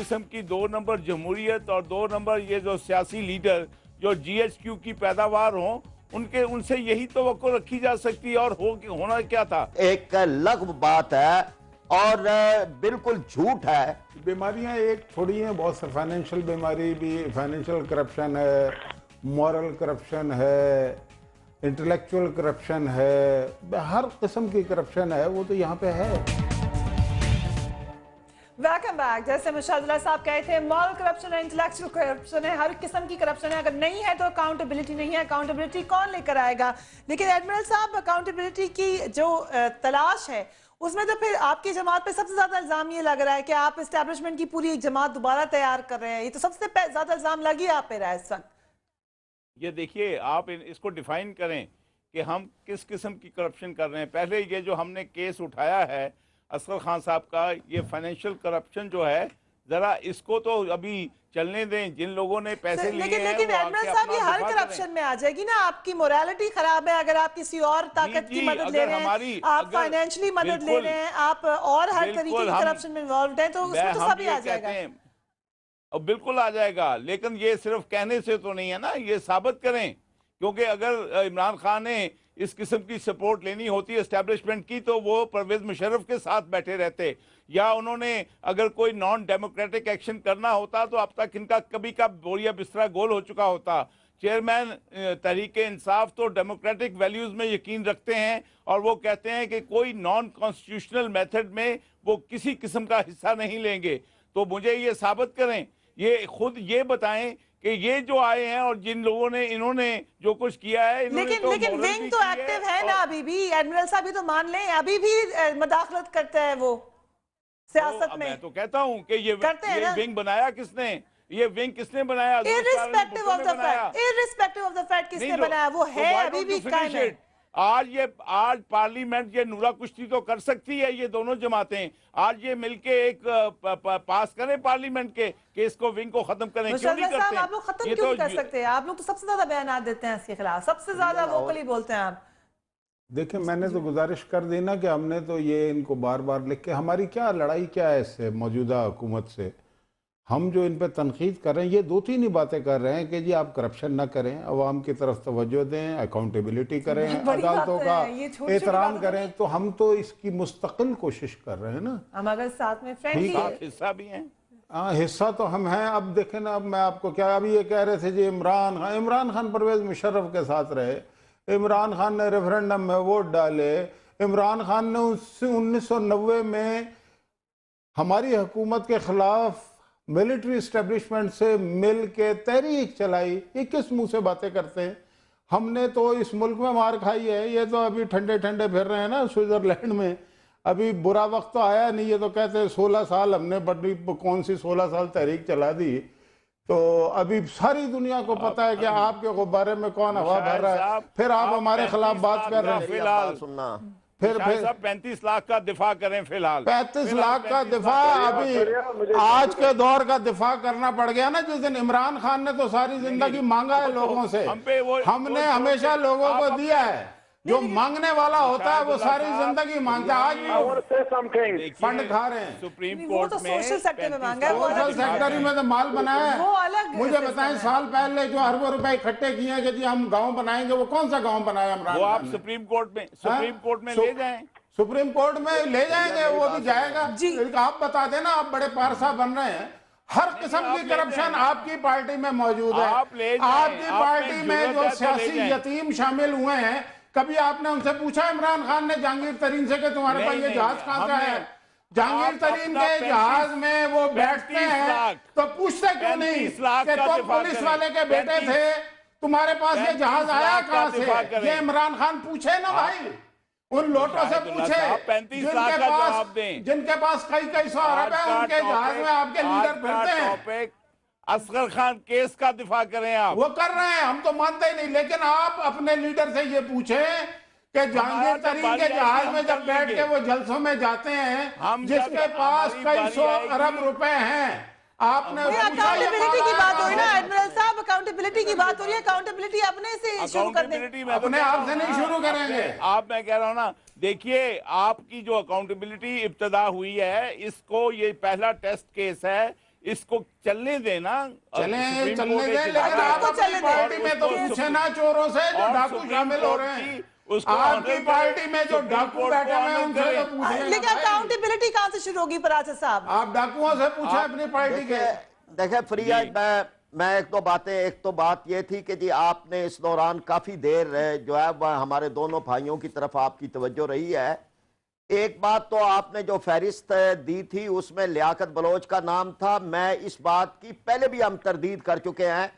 قسم کی 2 نمبر جمہوریت اور 2 نمبر یہ جو سیاسی لیڈر جو جی ایچ کیو کی پیداوار ہوں ان سے یہی توقع رکھی جا سکتی ہے، اور ہونا کیا تھا؟ ایک لغو بات ہے اور بالکل جھوٹ ہے۔ بیماریاں ایک تھوڑی ہیں، بہت سے فائنینشل بیماری بھی، فائنینشل کرپشن ہے، مورل کرپشن ہے، انٹلیکچول کرپشن ہے، ہر قسم کی کرپشن ہے، وہ تو یہاں پہ ہے۔ Welcome back. جیسے مشاہد اللہ صاحب کہے تھے، مورل کرپشن ہے، انٹلیکچوئل کرپشن ہے، ہر قسم کی کرپشن ہے۔ اگر نہیں ہے تو اکاؤنٹیبلٹی نہیں ہے، اکاؤنٹیبلٹی کون لے کر آئے گا؟ لیکن ایڈمرل صاحب، اکاؤنٹیبلٹی کی جو تلاش ہے اس میں تو پھر آپ کی جماعت پہ سب سے زیادہ الزام یہ لگ رہا ہے کہ آپ اسٹیبلشمنٹ کی پوری ایک جماعت دوبارہ تیار کر رہے ہیں۔ یہ تو سب سے زیادہ الزام لگی آپ پہ رہا ہے اس وقت۔ یہ دیکھیے، آپ اس کو ڈیفائن کریں کہ ہم کس قسم کی کرپشن کر رہے ہیں۔ پہلے یہ جو ہم نے کیس اٹھایا ہے اصغر خان صاحب کا، یہ فائنینشیل کرپشن جو ہے، ذرا اس کو تو ابھی چلنے دیں۔ جن لوگوں نے پیسے لیے ہیں لیکن ایڈمرل صاحب، یہ ہر کرپشن میں آ جائے گی نا۔ آپ کی موریلٹی خراب ہے اگر آپ کسی اور طاقت کی مدد لے رہے ہیں، آپ فائنینشلی مدد لے رہے ہیں، آپ اور ہر طریقے کی کرپشن میں انوالوڈ ہیں، تو اس میں تو سب ہی آ جائے گا۔ اور بالکل آ جائے گا، لیکن یہ صرف کہنے سے تو نہیں ہے نا، یہ ثابت کریں۔ کیونکہ اگر عمران خان نے اس قسم کی سپورٹ لینی ہوتی اسٹیبلشمنٹ کی تو وہ پرویز مشرف کے ساتھ بیٹھے رہتے، یا انہوں نے اگر کوئی نان ڈیموکریٹک ایکشن کرنا ہوتا تو اب تک ان کا کبھی کا بوریا بسترا گول ہو چکا ہوتا۔ چیئرمین تحریک انصاف تو ڈیموکریٹک ویلیوز میں یقین رکھتے ہیں، اور وہ کہتے ہیں کہ کوئی نان کانسٹیٹیوشنل میتھڈ میں وہ کسی قسم کا حصہ نہیں لیں گے۔ تو مجھے یہ ثابت کریں، یہ خود یہ بتائیں کہ یہ جو آئے ہیں اور جن لوگوں نے انہوں نے جو کچھ کیا ہے، لیکن ونگ تو ایکٹیو ہے نا ابھی بھی۔ ایڈمرل صاحب بھی تو مان لیں، ابھی بھی مداخلت کرتا ہے وہ سیاست میں۔ میں تو کہتا ہوں کہ یہ ونگ بنایا کس نے؟ یہ ونگ کس نے بنایا؟ irrespective of the fact کس نے بنایا، وہ ہے ابھی بھی قائم ہے۔ آج پارلیمنٹ یہ نورا کشتی تو کر سکتی ہے، یہ دونوں جماعتیں آج یہ مل کے ایک پاس کریں پارلیمنٹ کے کہ اس کو ونگ کو ختم کریں۔ کیوں نہیں کرتے؟ آپ لوگ ختم کیوں نہیں کر سکتے؟ آپ لوگ تو سب سے زیادہ بیانات دیتے ہیں اس کے خلاف، سب سے زیادہ ووکلی بولتے ہیں آپ۔ دیکھیں، میں نے تو گزارش کر دی نا کہ ہم نے تو یہ ان کو بار بار لکھ کے، ہماری کیا لڑائی کیا ہے اس سے موجودہ حکومت سے؟ ہم جو ان پہ تنقید کر رہے ہیں، یہ 2-3 ہی باتیں کر رہے ہیں کہ جی آپ کرپشن نہ کریں، عوام کی طرف توجہ دیں، اکاؤنٹیبلٹی کریں، عدالتوں کا احترام کریں، تو ہم تو اس کی مستقل کوشش کر رہے ہیں نا۔ ہم اگر ساتھ میں فرینڈلی حصہ بھی ہیں۔ ہاں، حصہ تو ہم ہیں۔ اب دیکھیں نا، اب میں آپ کو کیا، ابھی یہ کہہ رہے تھے جی عمران خان پرویز مشرف کے ساتھ رہے، عمران خان نے ریفرنڈم میں ووٹ ڈالے، عمران خان نے 1990 میں ہماری حکومت کے خلاف ملٹری اسٹیبلشمنٹ سے مل کے تحریک چلائی۔ یہ کس منہ سے باتیں کرتے ہیں؟ ہم نے تو اس ملک میں مار کھائی ہے، یہ تو ابھی ٹھنڈے ٹھنڈے پھر رہے ہیں نا سوئٹزرلینڈ میں۔ ابھی برا وقت تو آیا نہیں، یہ تو کہتے ہیں 16 سال ہم نے بڑی کون سی 16 سال تحریک چلا دی۔ تو ابھی ساری دنیا کو پتا ہے کہ آپ کے غبارے میں کون ہوا بھر رہا ہے، پھر آپ ہمارے خلاف بات کر رہے ہیں۔ فی الحال پھر 35 لاکھ کا دفاع کریں فی الحال۔ 35 لاکھ کا دفاع ابھی آج کے دور کا دفاع کرنا پڑ گیا نا، جس دن عمران خان نے تو ساری زندگی مانگا ہے لوگوں سے، ہم نے ہمیشہ لوگوں کو دیا ہے۔ جو مانگنے والا ہوتا ہے وہ ساری زندگی مانگتا ہے۔ آج فنڈ کھا رہے ہیں، سپریم وہ کورٹ تو میں سوشل سیکٹر میں مانگا ہے، وہ سوشل سیکٹر میں تو مال بنایا ہے۔ وہ الگ مجھے بتائیں، سال پہلے جو اربوں روپے اکٹھے کیے ہیں کہ جی ہم گاؤں بنائیں گے، وہ کون سا گاؤں بنایا عمران خان نے؟ وہ آپ سپریم کورٹ میں لے جائیں۔ سپریم کورٹ میں لے جائیں گے، وہ بھی جائے گا۔ آپ بتا دینا، آپ بڑے پارسا بن رہے ہیں، ہر قسم کی کرپشن آپ کی پارٹی میں موجود ہے۔ آپ کی پارٹی میں جو سیاسی یتیم شامل ہوئے ہیں، کبھی آپ نے ان سے پوچھا عمران خان نے جہانگیر ترین سے کہ تمہارے پاس یہ جہاز کہاں سے ہے؟ جہانگیر ترین کے جہاز میں وہ بیٹھتے ہیں تو پوچھتے کیوں نہیں کہ تم پولیس والے کے بیٹے تھے، تمہارے پاس یہ جہاز آیا کہاں سے؟ یہ عمران خان پوچھے نا بھائی، ان لوٹوں سے پوچھے جن کے پاس کئی 100 ارب ہے، ان کے جہاز میں آپ کے لیڈر پھرتے ہیں۔ اصغر خان کیس کا دفاع کریں آپ۔ وہ کر رہے ہیں، ہم تو مانتے ہی نہیں، لیکن آپ اپنے لیڈر سے یہ پوچھیں کہ جہانگیر ترین کے جہاز میں جب بیٹھ کے وہ جلسوں میں جاتے ہیں، جس کے پاس کئی 100 ارب روپے ہیں، آپ نے اکاؤنٹیبلٹی کی بات ہو رہی نا ایڈمرل صاحب، اکاؤنٹیبلٹی کی بات ہو رہی ہے، اکاؤنٹیبلٹی اپنے سے شروع کر دیں۔ اپنے آپ سے نہیں شروع کریں گے۔ میں کہہ رہا ہوں نا، دیکھیے آپ کی جو اکاؤنٹیبلٹی ابتدا ہوئی ہے، اس کو یہ پہلا ٹیسٹ کیس ہے इसको चलने देना। चलने दे, लेकिन आप अपनी पार्टी में तो पूछे ना चोरों से जो डाकू शामिल हो रहे हैं। आपकी पार्टी में जो डाकू बैठे हुए हैं उनसे तो पूछे। लेकिन अकाउंटेबिलिटी कहाँ से शुरू होगी पराचा साहब? आप डाकुओं से पूछे अपनी पार्टी के। देखे फरियाद, मैं एक तो बात ये थी कि जी आपने इस दौरान काफी देर जो है वह हमारे दोनों भाइयों की तरफ आपकी तवज्जो रही है। एक बात तो आपने जो फहरिस्त दी थी उसमें लियाकत बलोच का नाम था। मैं इस बात की पहले भी हम तरदीद कर चुके हैं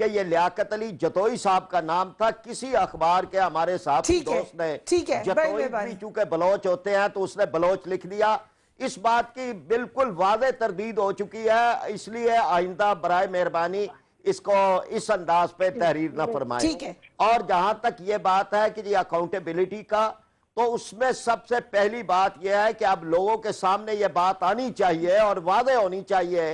कि ये लियाकत अली जतोई साहब का नाम था। किसी अखबार के हमारे साथी दोस्त ने जतोई भी चूंकि बलोच होते हैं तो उसने बलोच लिख दिया। इस बात की बिल्कुल वाज़ेह तरदीद हो चुकी है, इसलिए आइंदा बराए मेहरबानी इसको इस अंदाज पे तहरीर ना फरमाएं। और जहां तक ये बात है कि जी अकाउंटेबिलिटी का, तो उसमें सबसे पहली बात यह है कि अब लोगों के सामने ये बात आनी चाहिए और वाज़ेह होनी चाहिए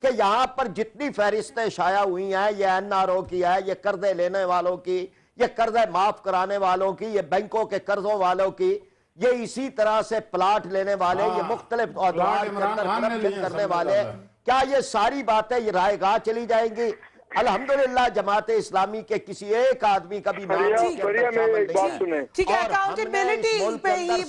कि यहाँ पर जितनी फहरिस्तें शाया हुई हैं, ये NRO की है, ये कर्जे लेने वालों की, ये कर्जे माफ कराने वालों की, ये बैंकों के कर्जों वालों की, ये इसी तरह से प्लाट लेने वाले, ये मुख्तलिफ करने वाले, क्या ये सारी बातें ये रायगाह चली जाएंगी? अल्हम्दुलिल्लाह जमात इस्लामी के किसी एक आदमी का भी नाम ठीक है, अकाउंटेबिलिटी पे ही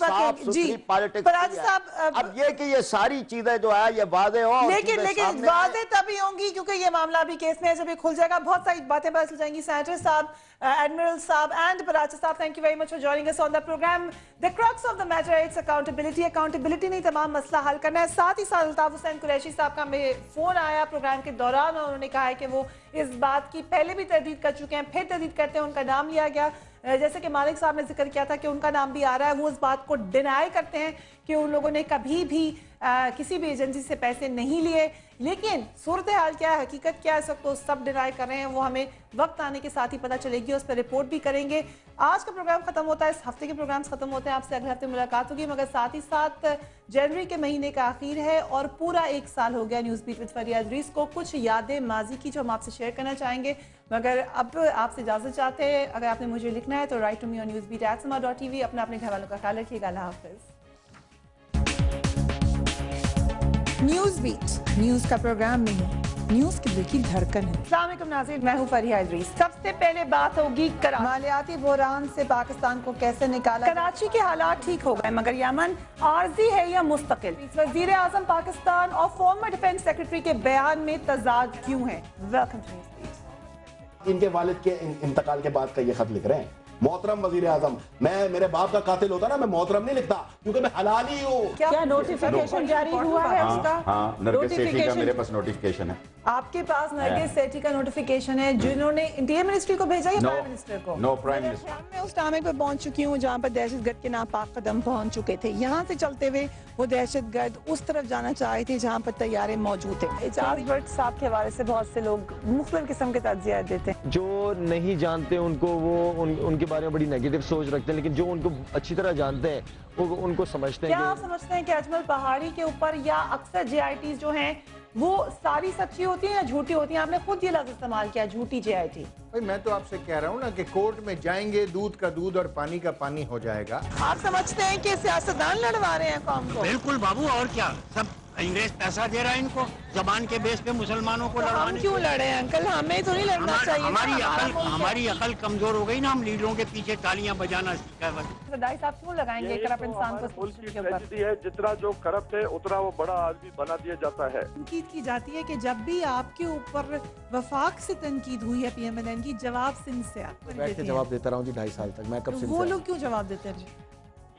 अब ये कि ये सारी चीजें जो है ये वादे हो, लेकिन वादे तभी होंगी क्योंकि ये मामला भी केस में जब ये खुल जाएगा बहुत सारी बातें पता चल जाएंगी। सेनेटर साहब, एडमिरल साहब एंड पराचा साहब, thank you very much for joining us on the programme. The crux of the matter it's accountability. Accountability नहीं, तमाम मसला हल करना है। साथ ही साथ अल्ताफ हुसैन कुरैशी साहब का हमें फोन आया प्रोग्राम के दौरान और उन्होंने कहा है कि वो इस बात की पहले भी तरदीद कर चुके हैं, फिर तरदीद करते हैं। उनका नाम लिया गया, जैसे कि मालिक साहब ने जिक्र किया था कि उनका नाम भी आ रहा है। वो इस बात को डिनाई करते हैं कि उन लोगों ने कभी भी किसी भी एजेंसी से पैसे नहीं लिए, लेकिन सूरत हाल क्या है, हकीकत क्या है, इस वक्त तो सब डिनाई कर रहे हैं। वो हमें वक्त आने के साथ ही पता चलेगी, उस पर रिपोर्ट भी करेंगे। आज का प्रोग्राम खत्म होता है, इस हफ्ते के प्रोग्राम्स खत्म होते हैं। आपसे अगले हफ्ते मुलाकात होगी, मगर साथ ही साथ जनवरी के महीने का आखिर है और पूरा एक साल हो गया न्यूज़ बीट विद फरियाद रीस को। कुछ यादें माजी की जो हम आपसे शेयर करना चाहेंगे, मगर अब आपसे इजाजत चाहते हैं। अगर आपने मुझे लिखना है तो right to me on newsbeat@sama.tv। अपने घर वालों का ख्याल रखिएगा। अल्लाह हाफिज। न्यूज़ बीट न्यूज़ का प्रोग्राम नहीं, न्यूज़ की दिल की धड़कन है। अस्सलाम वालेकुम नाज़रीन, मैं हूँ फरिया इदरीस। सबसे पहले बात होगी मालियाती बहरान से पाकिस्तान को कैसे निकाला। कराची के हालात ठीक हो गए, मगर यमन आर्जी है या मुस्तकिल? वज़ीर आज़म पाकिस्तान और फॉर्मर डिफेंस सेक्रेटरी के बयान में तजाद क्यों है? Welcome to News Beat. इनके वालिद के इंतकाल के बाद का ये खत लिख रहे हैं। मोहतरम वजीर आजम, मैं मेरे बाप का कातिल होता ना, मैं मोहतरम नहीं लिखता क्योंकि मैं हलाली हूँ। क्या नोटिफिकेशन जारी हुआ है उसका? हाँ, नरगिस सेठी का मेरे पास नोटिफिकेशन है। आपके पास नरगिस सेठी का नोटिफिकेशन है, जिन्होंने इंटीरियर मिनिस्ट्री को भेजा या प्राइम मिनिस्टर को? No, prime minister. मैं उस टाइम पे पहुंच चुकी हूँ जहाँ पर दहशतगर्द के नापाक कदम पहुंच चुके थे। यहाँ से चलते हुए वो दहशतगर्द उस तरफ जाना चाहे थे जहाँ पर तैयारे मौजूद थे। एजाज भट्ट साहब के हवाले से बहुत से लोग मुख्तलिफ किस्म के तज्जियात देते हैं। जो नहीं जानते उनको वो उनके बारे में बड़ी नेगेटिव सोच रखते हैं, लेकिन जो उनको अच्छी तरह जानते हैं वो उनको समझते हैं। क्या आप समझते हैं कि अजमल पहाड़ी के ऊपर या अक्सर JITs जो हैं वो सारी सच्ची होती हैं या झूठी होती हैं? आपने खुद ये लफ्ज़ इस्तेमाल किया, झूठी JIT। भाई मैं तो आपसे कह रहा हूँ ना कि कोर्ट में जाएंगे, दूध का दूध और पानी का पानी हो जाएगा। आप समझते हैं कि सियासतदान लड़वा रहे हैं कौम को? बिल्कुल बाबू, और क्या, सब अंग्रेज पैसा दे रहा है इनको जबान के बेस पे मुसलमानों को लड़वाने। हम क्यों लड़े हैं अंकल? हमें तो नहीं लड़ना चाहिए। हमारी अकल कमजोर हो गई ना, हम लीडरों के पीछे तालियां बजाना सीखा है। सरदारी साहब क्यों लगाएंगे करप्ट इंसान को? है जितना जो करप्ट है उतना वो बड़ा आदमी बना दिया जाता है। तनकीद की जाती है कि जब भी आपके ऊपर वफाक से तनकीद हुई है PMLN की, जवाब सिंध से बैठ के जवाब देता रहा हूँ जी 2.5 साल तक। मैं कब से वो लोग क्यों जवाब देते हैं?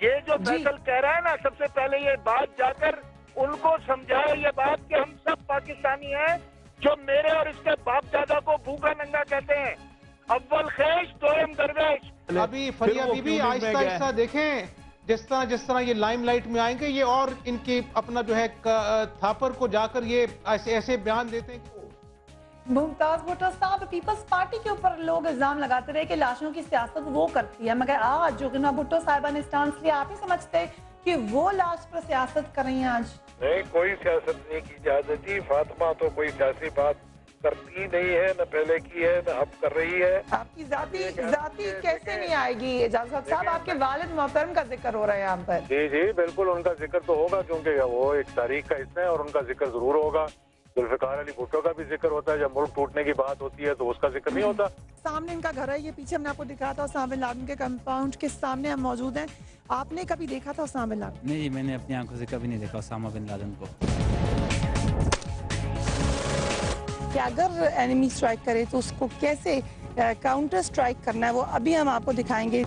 ये जो फैसल कह रहा है ना, सबसे पहले ये बात जाकर उनको समझाओ ये बात कि हम सब पाकिस्तानी हैं, जो मेरे और इसके बाप दादा को भूखा नंगा कहते हैं। अव्वल खेश दोयम दरवेश। अभी फरिया बीबी आहिस्ता आहिस्ता देखें, जिस तरह ये लाइमलाइट में आएंगे ये, और इनके अपना जो है थापर को जाकर ये ऐसे बयान देते हैं। मुमताज भुट्टो साहब, पीपल्स पार्टी के ऊपर लोग इल्जाम लगाते रहे कि लाशों की सियासत वो करती है, मगर आज जो भुट्टो साहिबा ने स्टांस लिया, आप ही समझते कि वो लाश पर सियासत कर रही हैं? आज नहीं, कोई सियासत नहीं की जा सकती। फातिमा तो कोई सियासी बात करती नहीं है, न पहले की है न अब कर रही है। आपकी जाती कैसे नहीं आएगी? इजाजत साहब, आपके वालिद मोहतरम का जिक्र हो रहा है यहाँ पर। जी जी बिल्कुल, उनका जिक्र तो होगा क्योंकि वो एक तारीख का हिस्सा है और उनका जिक्र जरूर होगा। जुल्फिकार अली भुट्टो का भी जिक्र होता है, जब मुल्क टूटने की बात होती है तो उसका जिक्र नहीं होता। सामने इनका घर है, ये पीछे हमने आपको दिखाया था, उसामा बिन लादेन के कंपाउंड के सामने हम मौजूद हैं। आपने कभी देखा था उसामा बिन लादेन? नहीं, मैंने अपनी आंखों से कभी नहीं देखा उसामा बिन लादेन को। कि अगर एनिमी स्ट्राइक करे तो उसको कैसे काउंटर स्ट्राइक करना है, वो अभी हम आपको दिखाएंगे।